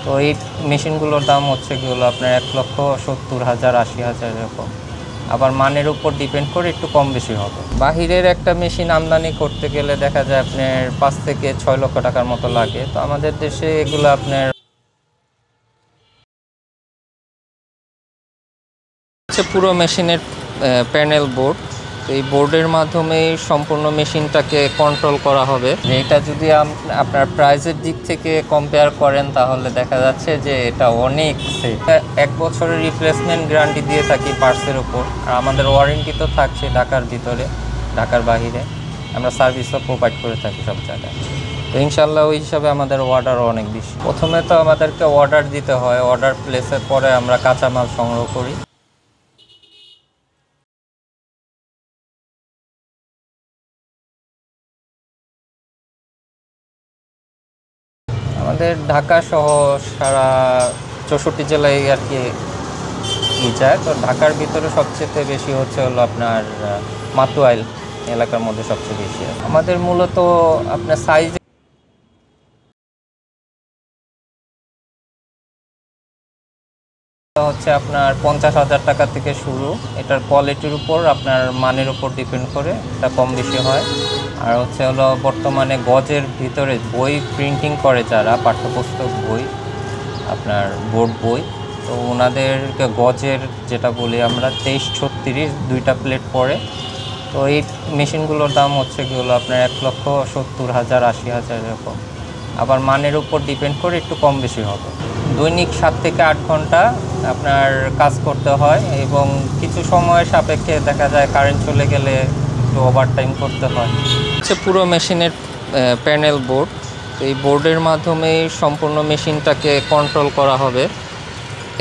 তো এই মেশিনগুলোর দাম হচ্ছে গিয়ে আপনার 1,70,000 80,000 এরকম। আবার মানের উপর ডিপেন্ড করে একটু কম বেশি হবে। বাহিরের একটা মেশিন আমদানি করতে গেলে দেখা যায় আপনার 5 থেকে 6 লক্ষ টাকার মতো লাগে। তো আমাদের দেশে এগুলো আপনার হচ্ছে পুরো মেশিনের প্যানেল বোর্ড। তো এই বোর্ডের মাধ্যমে সম্পূর্ণ মেশিনটাকে কন্ট্রোল করা হবে। এটা যদি আপনার প্রাইসের দিক থেকে কম্পেয়ার করেন তাহলে দেখা যাচ্ছে যে এটা অনেক সেফ। 1 বছরের রিপ্লেসমেন্ট গ্যারান্টি দিয়ে থাকি পার্টসের উপর। আর আমাদের ওয়ারেন্টি তো থাকছে ঢাকার ভিতরে, ঢাকার বাহিরে আমরা সার্ভিসও প্রোভাইড করে থাকি সব জায়গায়। তো ইনশাল্লাহ ওই হিসাবে আমাদের অর্ডারও অনেক বেশি। প্রথমে তো আমাদেরকে অর্ডার দিতে হয়, অর্ডার প্লেসের পরে আমরা কাঁচামাল সংগ্রহ করি। আমাদের ঢাকা সহ সারা 64 জেলায় আর কি যায়। তো ঢাকার ভিতরে সবচেয়ে বেশি হচ্ছে হলো আপনার মাতুয়াইল এলাকার মধ্যে সবচেয়ে বেশি। আমাদের মূলত আপনার সাইজ হচ্ছে আপনার 50,000 টাকা থেকে শুরু। এটার কোয়ালিটির উপর আপনার মানের উপর ডিপেন্ড করে এটা কম বেশি হয়। আর হচ্ছে হলো বর্তমানে গজের ভিতরে বই প্রিন্টিং করে যারা, পাঠ্যপুস্তক বই, আপনার বোর্ড বই, তো ওনাদেরকে গজের যেটা বলি আমরা 23-36 দুইটা প্লেট পড়ে। তো এই মেশিনগুলোর দাম হচ্ছে গিয়ে আপনার 1,70,000 80,000 এরকম। আবার মানের উপর ডিপেন্ড করে একটু কম বেশি হবে। দৈনিক 7 থেকে 8 ঘন্টা আপনার কাজ করতে হয় এবং কিছু সময় সাপেক্ষে দেখা যায় কারেন্ট চলে গেলে একটু ওভারটাইম করতে হয়। হচ্ছে পুরো মেশিনের প্যানেল বোর্ড। তো এই বোর্ডের মাধ্যমে সম্পূর্ণ মেশিনটাকে কন্ট্রোল করা হবে।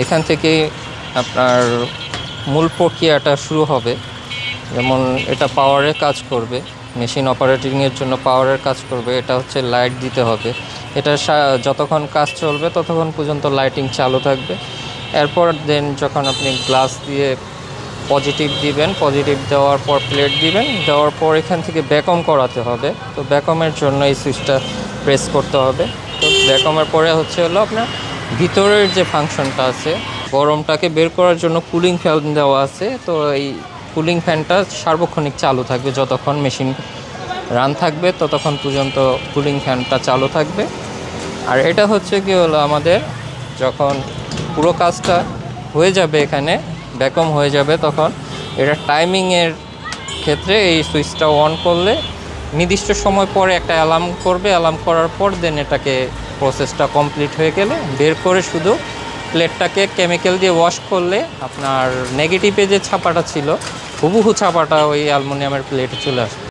এখান থেকেই আপনার মূল প্রক্রিয়াটা শুরু হবে। যেমন এটা পাওয়ারের কাজ করবে, মেশিন অপারেটিংয়ের জন্য পাওয়ারের কাজ করবে। এটা হচ্ছে লাইট দিতে হবে, এটা যতক্ষণ কাজ চলবে ততক্ষণ পর্যন্ত লাইটিং চালু থাকবে। এরপর দেন যখন আপনি গ্লাস দিয়ে পজিটিভ দিবেন, পজিটিভ দেওয়ার পর প্লেট দিবেন, দেওয়ার পর এখান থেকে ব্যাকম করাতে হবে। তো ব্যাকমের জন্য এই সুইচটা প্রেস করতে হবে। তো ব্যাকমের পরে হচ্ছে হলো আপনার ভিতরের যে ফাংশনটা আছে, গরমটাকে বের করার জন্য কুলিং ফ্যান দেওয়া আছে। তো এই কুলিং ফ্যানটা সার্বক্ষণিক চালু থাকবে, যতক্ষণ মেশিন রান থাকবে ততক্ষণ পর্যন্ত কুলিং ফ্যানটা চালু থাকবে। আর এটা হচ্ছে কি হলো আমাদের যখন পুরো কাজটা হয়ে যাবে, এখানে ব্যাকম হয়ে যাবে, তখন এটা টাইমিংয়ের ক্ষেত্রে এই সুইচটা অন করলে নির্দিষ্ট সময় পরে একটা অ্যালার্ম করবে। অ্যালার্ম করার পর দেন এটাকে প্রসেসটা কমপ্লিট হয়ে গেলে বের করে শুধু প্লেটটাকে কেমিক্যাল দিয়ে ওয়াশ করলে আপনার নেগেটিভে যে ছাপাটা ছিল হুবহু ছাপাটা ওই অ্যালুমিনিয়ামের প্লেটে চলে আসবে।